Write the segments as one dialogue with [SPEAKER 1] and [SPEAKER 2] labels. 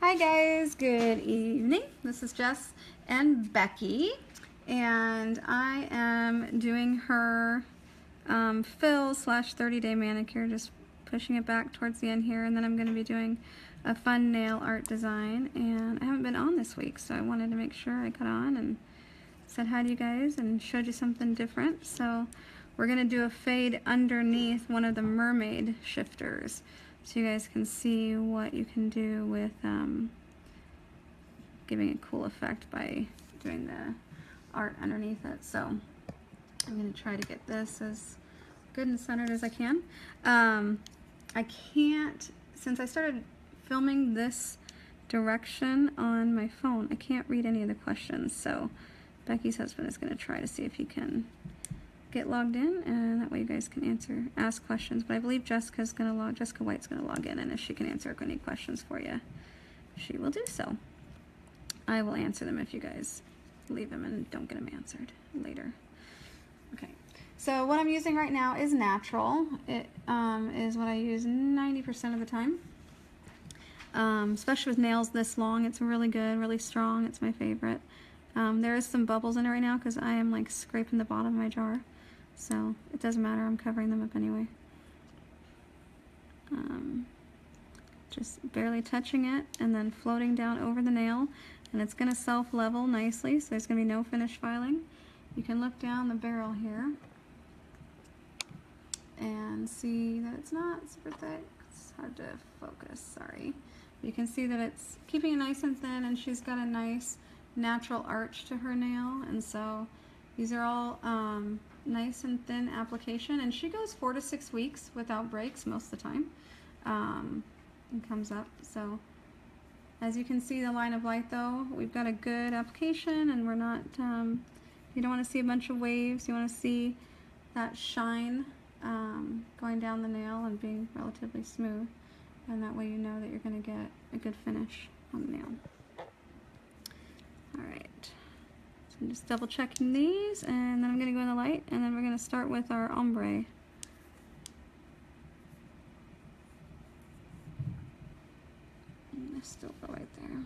[SPEAKER 1] Hi guys, good evening. This is Jess and Becky, and I am doing her fill / 30-day manicure, just pushing it back towards the end here, and then I'm going to be doing a fun nail art design. And I haven't been on this week, so I wanted to make sure I got on and said hi to you guys and showed you something different. So we're going to do a fade underneath one of the Mermaid shifters, so you guys can see what you can do with giving a cool effect by doing the art underneath it. So I'm going to try to get this as good and centered as I can. I can't, since I started filming this direction on my phone, I can't read any of the questions, so Becky's husband is going to try to see if he can get logged in, and that way you guys can ask questions. But I believe Jessica White's gonna log in, and if she can answer any questions for you, she will do so. I will answer them if you guys leave them and don't get them answered later. Okay, so what I'm using right now is natural. It is what I use 90% of the time, especially with nails this long. It's really good, really strong. It's my favorite. There is some bubbles in it right now because I am like scraping the bottom of my jar. So it doesn't matter, I'm covering them up anyway. Just barely touching it and then floating down over the nail, and it's going to self-level nicely, so there's going to be no finish filing. You can look down the barrel here and see that it's not super thick. It's hard to focus, sorry. You can see that it's keeping it nice and thin, and she's got a nice natural arch to her nail, and so these are all nice and thin application, and she goes 4 to 6 weeks without breaks most of the time, and comes up. So as you can see, the line of light though, we've got a good application, and we're not, you don't want to see a bunch of waves. You want to see that shine going down the nail and being relatively smooth, and that way you know that you're going to get a good finish on the nail. Alright. I'm just double checking these, and then I'm going to go in the light, and then we're going to start with our ombre. And I still go right there.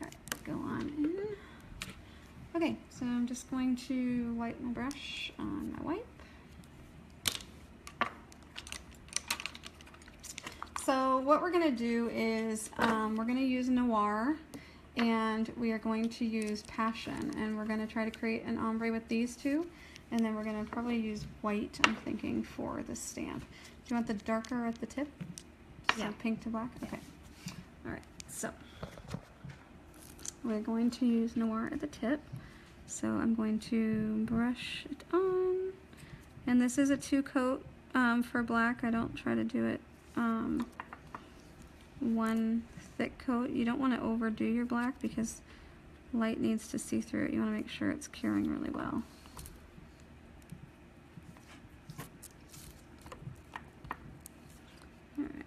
[SPEAKER 1] Alright, go on in. Okay, so I'm just going to wipe my brush on my wipe. So what we're going to do is we're going to use Noir, and we are going to use Passion, and we're going to try to create an ombre with these two, and then we're going to probably use white, I'm thinking, for the stamp. Do you want the darker at the tip? Yeah. So pink to black? Okay. Alright, so we're going to use Noir at the tip. So I'm going to brush it on, and this is a 2-coat for black. I don't try to do it one thick coat. You don't want to overdo your black because light needs to see through it. You want to make sure it's curing really well. All right.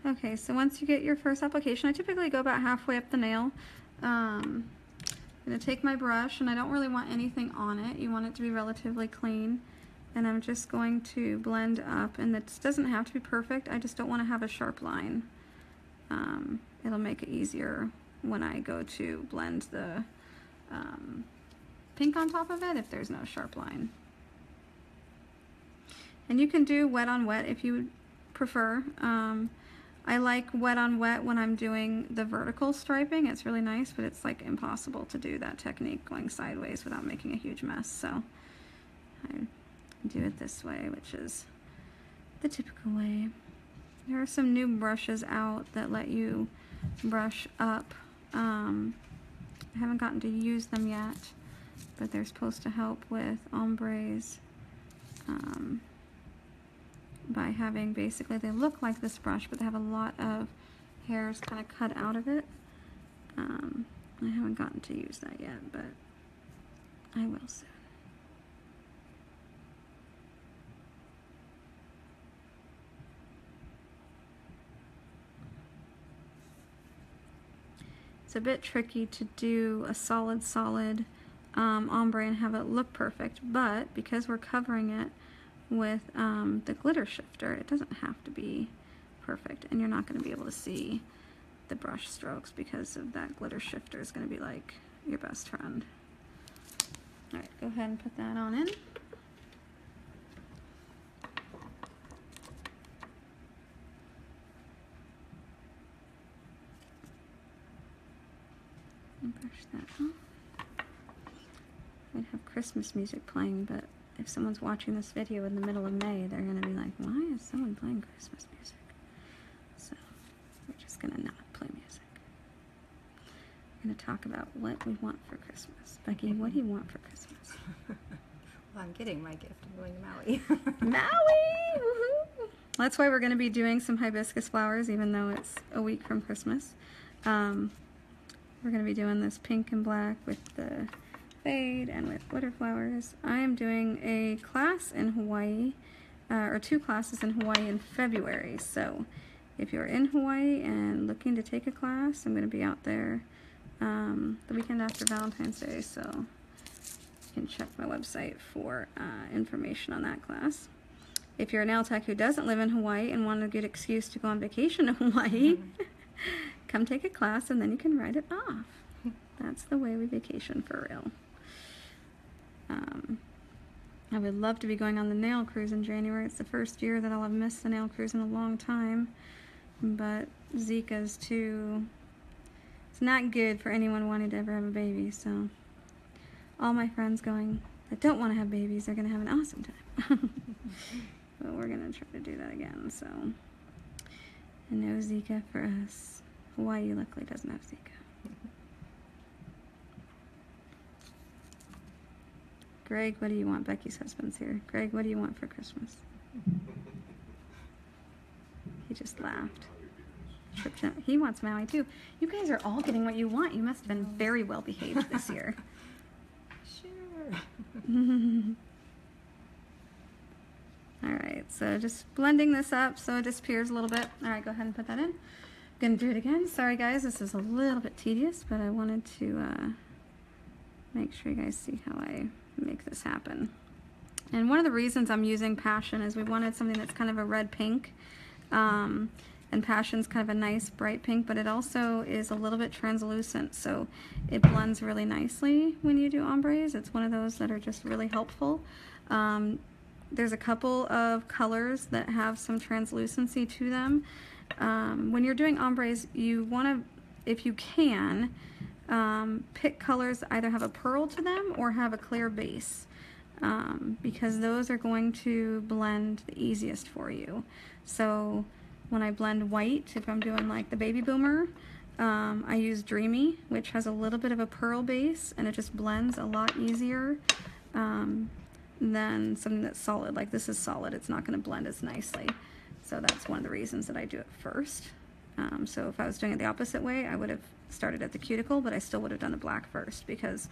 [SPEAKER 1] Okay, so once you get your first application, I typically go about halfway up the nail. I'm going to take my brush, and I don't really want anything on it. You want it to be relatively clean. And I'm just going to blend up, and this doesn't have to be perfect. I just don't want to have a sharp line. It'll make it easier when I go to blend the pink on top of it if there's no sharp line. And you can do wet on wet if you would prefer. I like wet on wet when I'm doing the vertical striping. It's really nice, but it's like impossible to do that technique going sideways without making a huge mess. So I do it this way, which is the typical way. There are some new brushes out that let you brush up. I haven't gotten to use them yet, but they're supposed to help with ombres. By having, basically, they look like this brush, but they have a lot of hairs kind of cut out of it. I haven't gotten to use that yet, but I will soon. it's a bit tricky to do a solid ombre and have it look perfect, but because we're covering it with the glitter shifter, it doesn't have to be perfect, and you're not going to be able to see the brush strokes because of that glitter shifter is going to be like your best friend. Alright, go ahead and put that on in. And brush that off. I'd have Christmas music playing, but if someone's watching this video in the middle of May, they're going to be like, why is someone playing Christmas music? So we're just going to not play music. We're going to talk about what we want for Christmas. Becky, what do you want for Christmas?
[SPEAKER 2] Well, I'm getting my gift. I'm going to Maui.
[SPEAKER 1] Maui! Woohoo! That's why we're going to be doing some hibiscus flowers, even though it's a week from Christmas. We're going to be doing this pink and black with the fade and with glitter flowers. I am doing a class in Hawaii, or 2 classes in Hawaii in February. So if you're in Hawaii and looking to take a class, I'm going to be out there the weekend after Valentine's Day. So you can check my website for information on that class. If you're a nail tech who doesn't live in Hawaii and want a good excuse to go on vacation to Hawaii, come take a class and then you can write it off. That's the way we vacation for real. I would love to be going on the nail cruise in January. It's the first year that I'll have missed the nail cruise in a long time, but Zika's too, it's not good for anyone wanting to ever have a baby, so all my friends going that don't want to have babies are going to have an awesome time. But we're going to try to do that again, so. And no Zika for us. Hawaii luckily doesn't have Zika. Greg, what do you want? Becky's husband's here. Greg, what do you want for Christmas? He just laughed. He wants Maui too. You guys are all getting what you want. You must have been very well behaved this year.
[SPEAKER 2] Sure.
[SPEAKER 1] Alright, so just blending this up so it disappears a little bit. Alright, go ahead and put that in. I'm going to do it again. Sorry guys, this is a little bit tedious, but I wanted to make sure you guys see how I make this happen. And one of the reasons I'm using Passion is we wanted something that's kind of a red pink, and Passion's kind of a nice bright pink, but it also is a little bit translucent, so it blends really nicely when you do ombres. It's one of those that are just really helpful. There's a couple of colors that have some translucency to them. When you're doing ombres, you want to, if you can, pick colors that either have a pearl to them or have a clear base, because those are going to blend the easiest for you. So when I blend white, if I'm doing like the baby boomer, I use Dreamy, which has a little bit of a pearl base, and it just blends a lot easier than something that's solid. Like this is solid, it's not going to blend as nicely. So that's one of the reasons that I do it first. So if I was doing it the opposite way, I would have started at the cuticle, but I still would have done the black first, because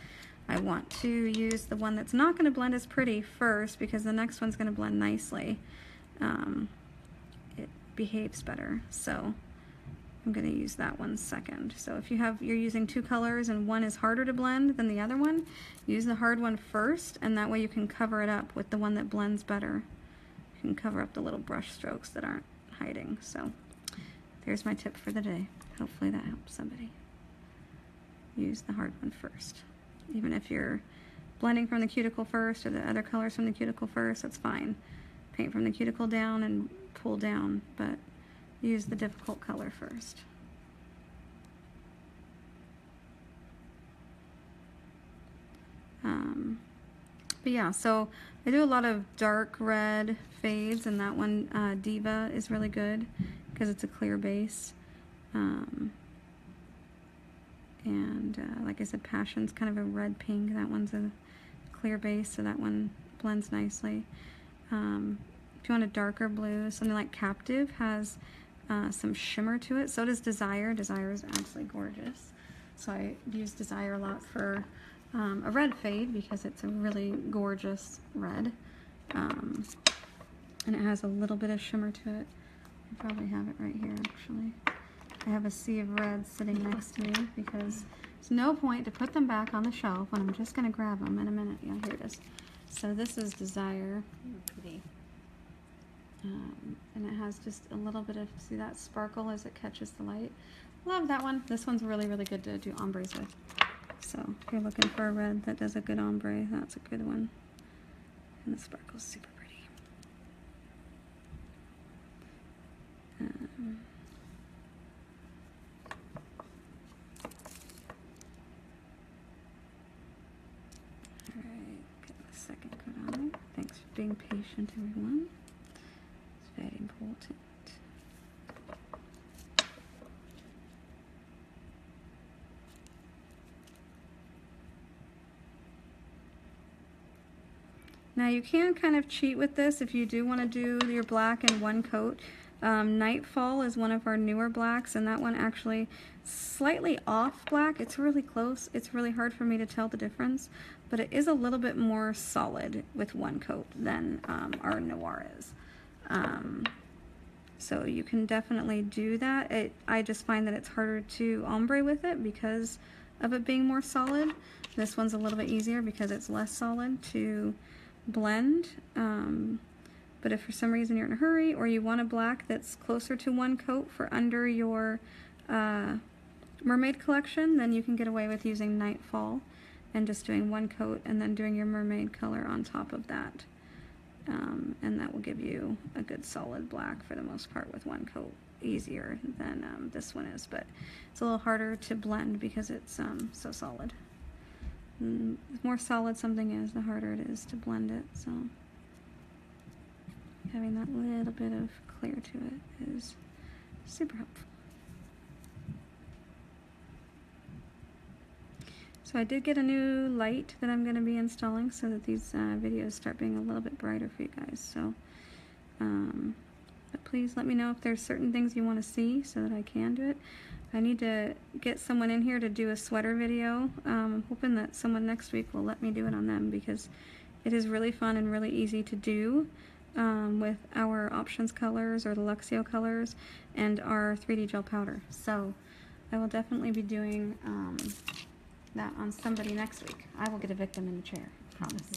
[SPEAKER 1] I want to use the one that's not going to blend as pretty first, because the next one's going to blend nicely. It behaves better, so I'm going to use that one second. So if you're using 2 colors and one is harder to blend than the other one, use the hard one first, and that way you can cover it up with the one that blends better. You can cover up the little brush strokes that aren't hiding. So there's my tip for the day. Hopefully that helps somebody. Use the hard one first. Even if you're blending from the cuticle first or the other colors from the cuticle first, that's fine. Paint from the cuticle down and pull down, but use the difficult color first. But yeah, so I do a lot of dark red fades, and that one, Diva, is really good because it's a clear base. Like I said, Passion's kind of a red pink. That one's a clear base, so that one blends nicely. If you want a darker blue, something like Captive has some shimmer to it. So does Desire. Desire is absolutely gorgeous. So I use Desire a lot for a red fade because it's a really gorgeous red. And it has a little bit of shimmer to it. I probably have it right here, actually. I have a sea of reds sitting next to me because there's no point to put them back on the shelf when I'm just going to grab them in a minute. Yeah, here it is. So this is Desire.
[SPEAKER 2] Pretty.
[SPEAKER 1] And it has just a little bit of, see that sparkle as it catches the light. Love that one. This one's really, really good to do ombres with. So if you're looking for a red that does a good ombre, that's a good one. And the sparkle's super pretty. Alright, get the second coat on there. Thanks for being patient, everyone. It's very important. Now you can kind of cheat with this if you do want to do your black in one coat. Nightfall is one of our newer blacks, and that one actually slightly off black. It's really close. It's really hard for me to tell the difference, but it is a little bit more solid with one coat than our Noir is. So you can definitely do that. I just find that it's harder to ombre with it because of it being more solid. This one's a little bit easier because it's less solid to blend. But if for some reason you're in a hurry or you want a black that's closer to one coat for under your Mermaid collection, then you can get away with using Nightfall and just doing one coat and then doing your Mermaid color on top of that. And that will give you a good solid black for the most part with one coat, easier than this one is, but it's a little harder to blend because it's so solid. The more solid something is, the harder it is to blend it, so having that little bit of clear to it is super helpful. So I did get a new light that I'm going to be installing so that these videos start being a little bit brighter for you guys. So, but please let me know if there's certain things you want to see so that I can do it. I need to get someone in here to do a sweater video. I'm hoping that someone next week will let me do it on them because it is really fun and really easy to do with our options colors or the Luxio colors and our 3D gel powder. So I will definitely be doing that on somebody next week. I will get a victim in the chair, I promise.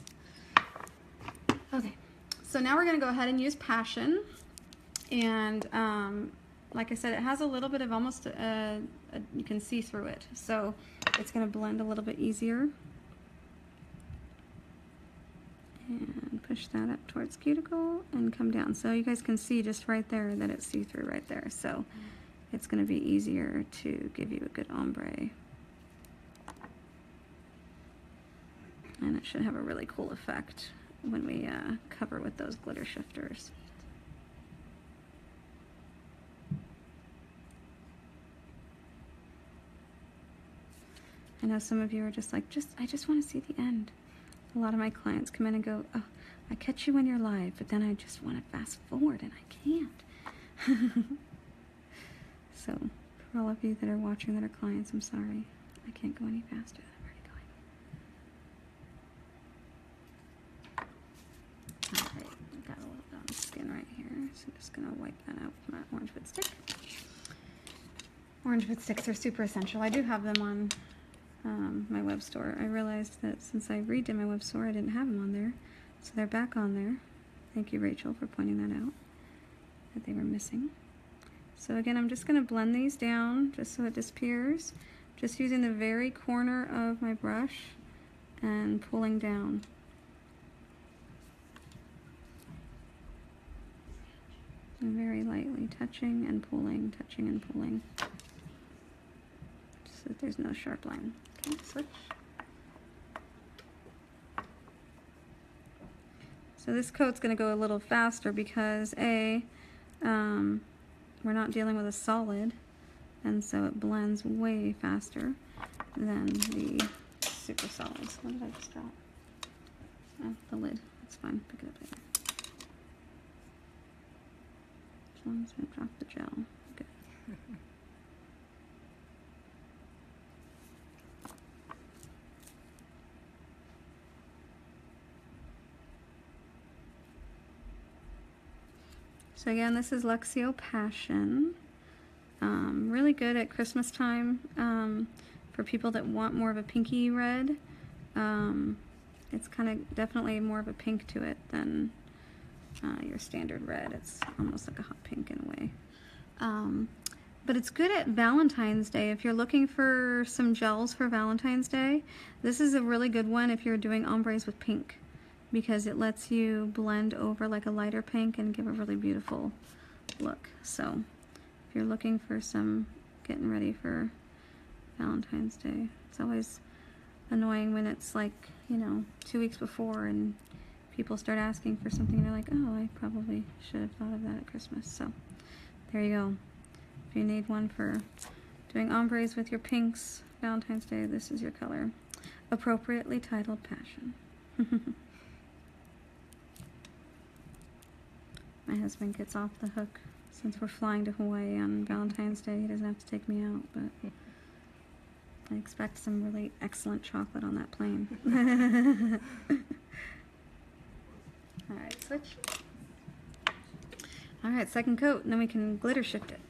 [SPEAKER 1] Okay, so now we're going to go ahead and use Passion. And like I said, it has a little bit of almost, you can see through it. So it's going to blend a little bit easier. And push that up towards cuticle and come down. So you guys can see just right there that it's see-through right there. So it's going to be easier to give you a good ombre. And it should have a really cool effect when we cover with those glitter shifters. I know some of you are just like, I just want to see the end. A lot of my clients come in and go, oh, I catch you when you're live, but then I just want to fast forward and I can't. So for all of you that are watching that are clients, I'm sorry. I can't go any faster than I'm already going. Alright, got a little bit on the skin right here, so I'm just going to wipe that out with my orange wood stick. Orange wood sticks are super essential. I do have them on my web store. I realized that since I redid my web store, I didn't have them on there. So they're back on there. Thank you, Rachel, for pointing that out, that they were missing. So again, I'm just going to blend these down just so it disappears. Just using the very corner of my brush and pulling down. And very lightly touching and pulling, touching and pulling. So that there's no sharp line. Okay, switch. So this coat's going to go a little faster because we're not dealing with a solid, and so it blends way faster than the super solids. What did I just drop? Oh, the lid. That's fine. Pick it up later. As long as I drop the gel. Good. So again, this is Luxio Passion. Really good at Christmas time for people that want more of a pinky red. It's kind of definitely more of a pink to it than your standard red. It's almost like a hot pink in a way. But it's good at Valentine's Day. If you're looking for some gels for Valentine's Day, this is a really good one if you're doing ombres with pink, because it lets you blend over like a lighter pink and give a really beautiful look. So if you're looking for some getting ready for Valentine's Day, it's always annoying when it's like, you know, 2 weeks before and people start asking for something and you're like, oh, I probably should have thought of that at Christmas. So there you go. If you need one for doing ombres with your pinks Valentine's Day, this is your color. Appropriately titled Passion. My husband gets off the hook since we're flying to Hawaii on Valentine's Day. He doesn't have to take me out, but I expect some really excellent chocolate on that plane. Alright, switch. Alright, second coat, and then we can glitter shift it.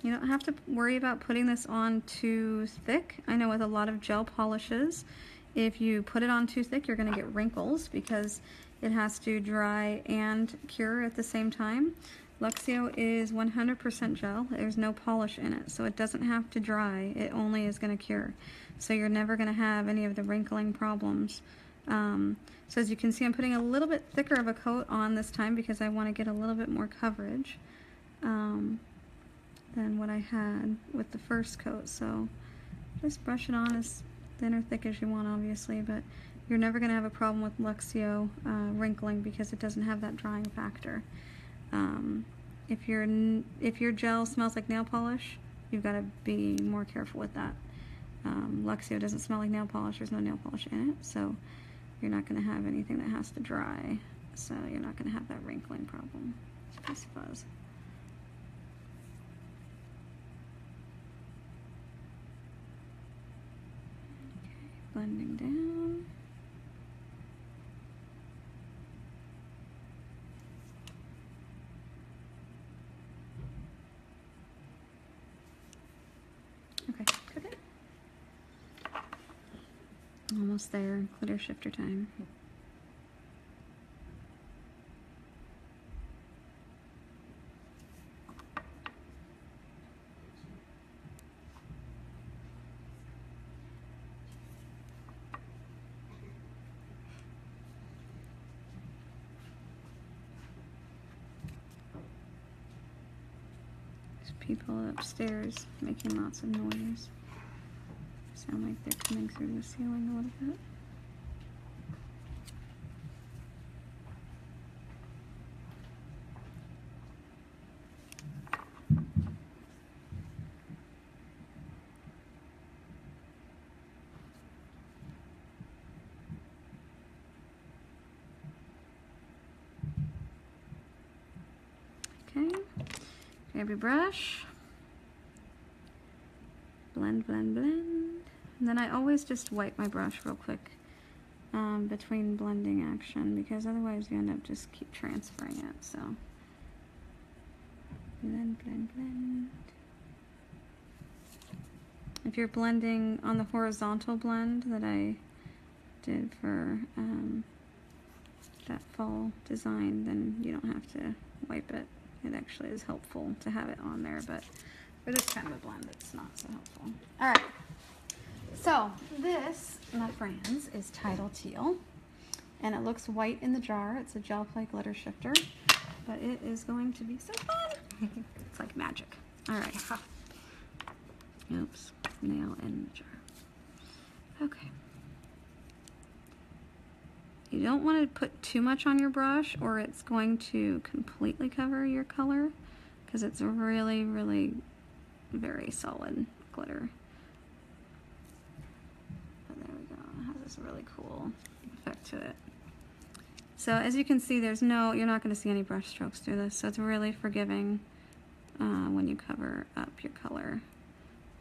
[SPEAKER 1] You don't have to worry about putting this on too thick. I know with a lot of gel polishes, if you put it on too thick, you're going to get wrinkles because it has to dry and cure at the same time. Luxio is 100% gel. There's no polish in it, so it doesn't have to dry. It only is going to cure. So you're never going to have any of the wrinkling problems. So as you can see, I'm putting a little bit thicker of a coat on this time because I want to get a little bit more coverage than what I had with the first coat. So just brush it on as thin or thick as you want, obviously, but you're never going to have a problem with Luxio wrinkling because it doesn't have that drying factor. If your gel smells like nail polish, you've got to be more careful with that. Luxio doesn't smell like nail polish. There's no nail polish in it, so you're not going to have anything that has to dry. So you're not going to have that wrinkling problem. Just fuzz. Blending down. Okay, cook it. Almost there, glitter shifter time. People upstairs making lots of noise. Sound like they're coming through the ceiling a little bit. Okay. Grab your brush, blend, blend, blend, and then I always just wipe my brush real quick between blending action because otherwise you end up just keep transferring it. So blend, blend, blend. If you're blending on the horizontal blend that I did for that fall design, then you don't have to wipe it. It actually is helpful to have it on there, but for this kind of a blend, it's not so helpful. All right, so this, my friends, is Tidal Teal, and it looks white in the jar. It's a gel play glitter shifter, but it is going to be so fun. It's like magic. All right. Oops, nail in the jar. Okay. You don't want to put too much on your brush or it's going to completely cover your color because it's a really, really very solid glitter. But there we go. It has this really cool effect to it. So as you can see, you're not going to see any brush strokes through this, so it's really forgiving when you cover up your color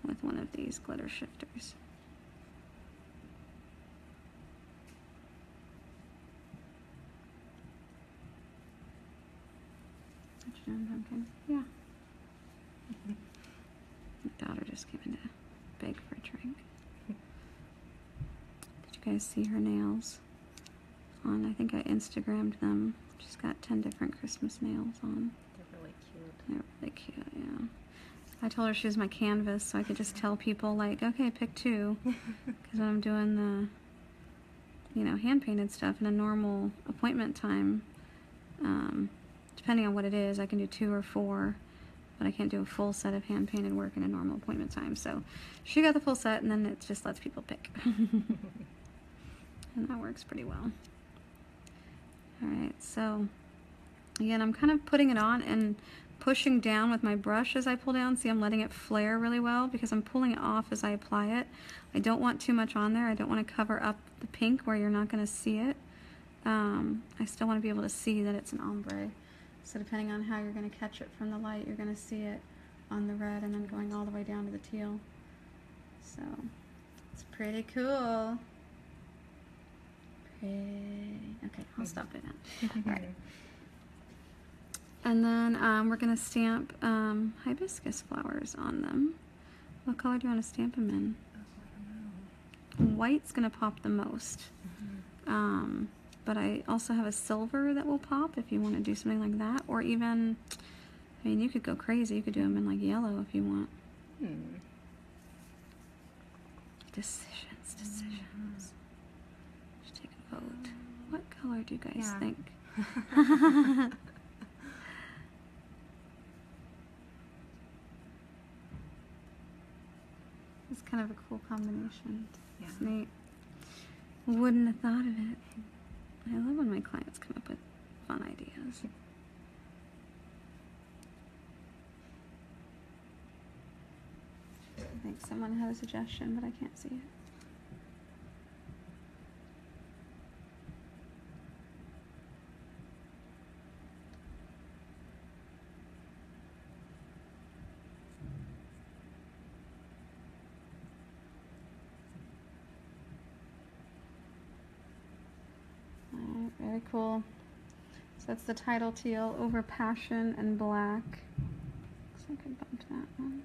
[SPEAKER 1] with one of these glitter shifters. What you doing, pumpkin? Yeah. My daughter just came in to beg for a drink. Did you guys see her nails? I think I Instagrammed them. She's got 10 different Christmas nails on.
[SPEAKER 2] They're really cute.
[SPEAKER 1] They're really cute, yeah. I told her she was my canvas, so I could just tell people, like, okay, pick 2. Because when I'm doing the, hand-painted stuff in a normal appointment time, depending on what it is, I can do 2 or 4, but I can't do a full set of hand-painted work in a normal appointment time. So she got the full set, and then it just lets people pick. And that works pretty well. Alright, so again, I'm kind of putting it on and pushing down with my brush as I pull down. See, I'm letting it flare really well because I'm pulling it off as I apply it. I don't want too much on there. I don't want to cover up the pink where you're not going to see it. I still want to be able to see that it's an ombre. So depending on how you're going to catch it from the light, you're going to see it on the red and then going all the way down to the teal. So it's pretty cool. Okay, I'll stop it now. Alright. And then we're going to stamp hibiscus flowers on them. What color do you want to stamp them in?
[SPEAKER 2] Oh, I don't know.
[SPEAKER 1] White's going to pop the most. But I also have a silver that will pop if you want to do something like that. Or even, I mean, you could go crazy. You could do them in like yellow if you want. Decisions. Take a vote. What color do you guys think? It's kind of a cool combination.
[SPEAKER 2] Yeah.
[SPEAKER 1] It's neat. Wouldn't have thought of it. I love when my clients come up with fun ideas. I think someone had a suggestion, but I can't see it. Very cool. So that's the Tidal Teal over Passion and Black. Looks like I bumped that one.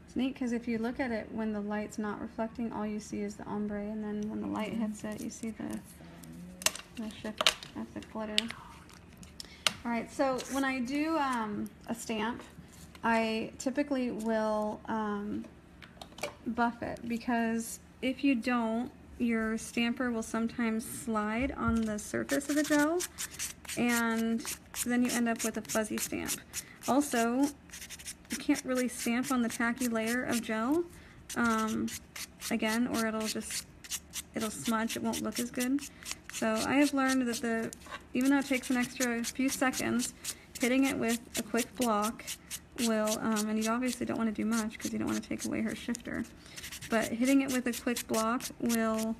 [SPEAKER 1] It's neat because if you look at it when the light's not reflecting, all you see is the ombre, and then when the light hits it, you see the shift of the glitter. Alright, so when I do a stamp, I typically will buff it, because if you don't, your stamper will sometimes slide on the surface of the gel, and then you end up with a fuzzy stamp. Also, you can't really stamp on the tacky layer of gel, again, or it'll smudge, it won't look as good. So I have learned that even though it takes an extra few seconds, hitting it with a quick block will, and you obviously don't want to do much because you don't want to take away her shifter, but hitting it with a quick block will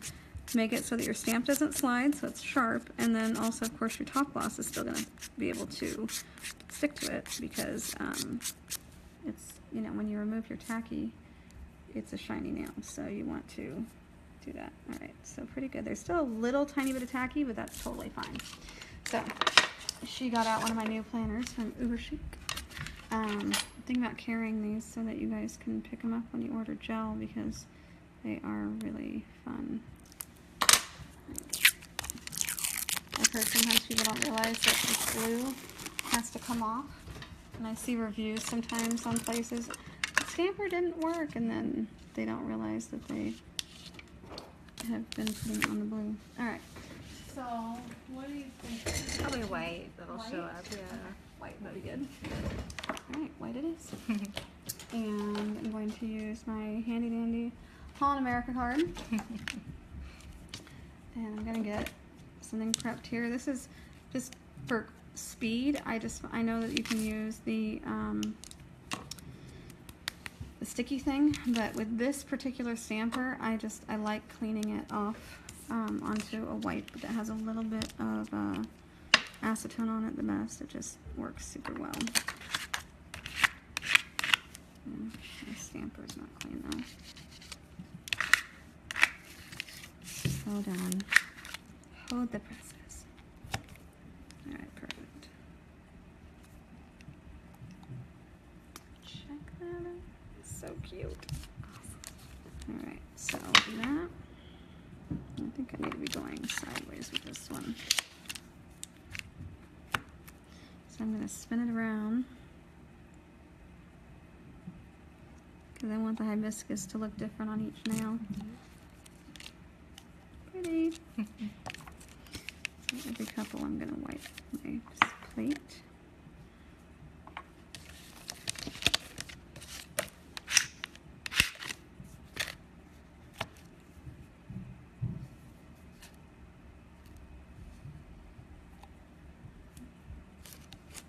[SPEAKER 1] make it so that your stamp doesn't slide, so it's sharp, and then also, of course, your top gloss is still going to be able to stick to it, because it's, when you remove your tacky, it's a shiny nail, so you want to do that. Alright, so pretty good. There's still a little tiny bit of tacky, but that's totally fine. So, she got out one of my new planners from Uber Chic. I'm thinking about carrying these so that you guys can pick them up when you order gel, because they are really fun. I've heard sometimes people don't realize that this glue has to come off, and I see reviews sometimes on places, the stamper didn't work, and then they don't realize that they have been putting it on the blue. Alright, so what do you think?
[SPEAKER 2] Probably white, that'll show up, yeah.
[SPEAKER 1] White would be good. Alright, white it is. And I'm going to use my handy dandy Holland America card. And I'm going to get something prepped here. This is just for speed. I know that you can use the sticky thing, but with this particular stamper, I like cleaning it off onto a white that has a little bit of acetone on it the best. It just works super well. My stamper's not clean though. Hold on. Hold the process. Alright, perfect. Check that out. So cute. Awesome. Alright, so that. I think I need to be going sideways with this one. So I'm going to spin it around. Because I want the hibiscus to look different on each nail. Pretty. So every couple I'm going to wipe my plate.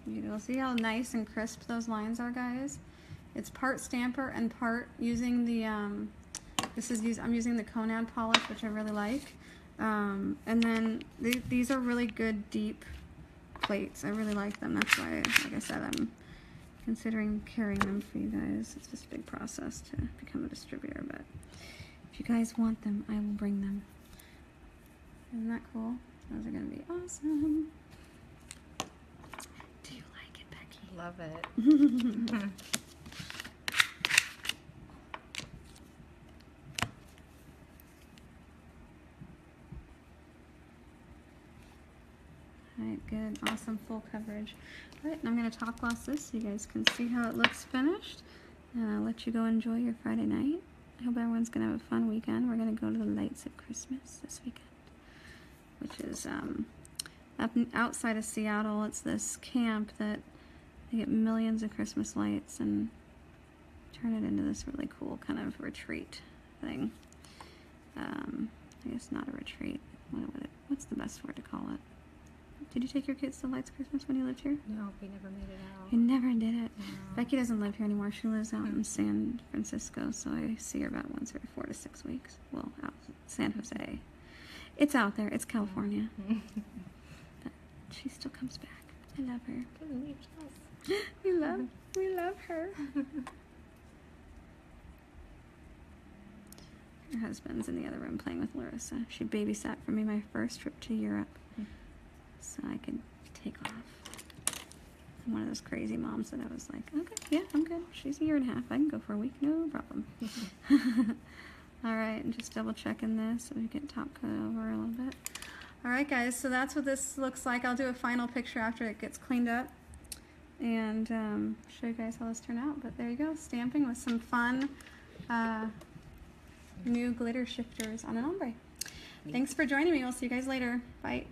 [SPEAKER 1] You'll see how nice and crisp those lines are, guys. It's part stamper and part using the I'm using the Conad polish, which I really like. And then these are really good deep plates. I really like them. That's why, like I said, I'm considering carrying them for you guys. It's just a big process to become a distributor, but if you guys want them, I will bring them. Isn't that cool? Those are gonna be awesome. Do you like it, Becky?
[SPEAKER 2] Love it.
[SPEAKER 1] Alright, good, awesome, full coverage. Alright, and I'm going to top gloss this so you guys can see how it looks finished. And I'll let you go enjoy your Friday night. I hope everyone's going to have a fun weekend. We're going to go to the Lights of Christmas this weekend, which is up outside of Seattle. It's this camp that they get millions of Christmas lights and turn it into this really cool kind of retreat thing. I guess not a retreat. What's the best word to call it? Did you take your kids to Lights Christmas when you lived here?
[SPEAKER 2] No, we never made it out.
[SPEAKER 1] You never did it.
[SPEAKER 2] No.
[SPEAKER 1] Becky doesn't live here anymore. She lives out in San Francisco, so I see her about once every 4 to 6 weeks. Well, out San Jose. It's out there. It's California. But she still comes back. I love her.
[SPEAKER 2] Doesn't leave us.
[SPEAKER 1] We love her. Her husband's in the other room playing with Larissa. She babysat for me my first trip to Europe, so I could take off. I'm one of those crazy moms that I was like, okay, yeah, I'm good. She's a year and a half. I can go for a week, no problem. All right, and just double checking this so we get top coat over a little bit. All right, guys, so that's what this looks like. I'll do a final picture after it gets cleaned up and show you guys how this turned out. But there you go, stamping with some fun new glitter shifters on an ombre. Thanks for joining me. We'll see you guys later. Bye.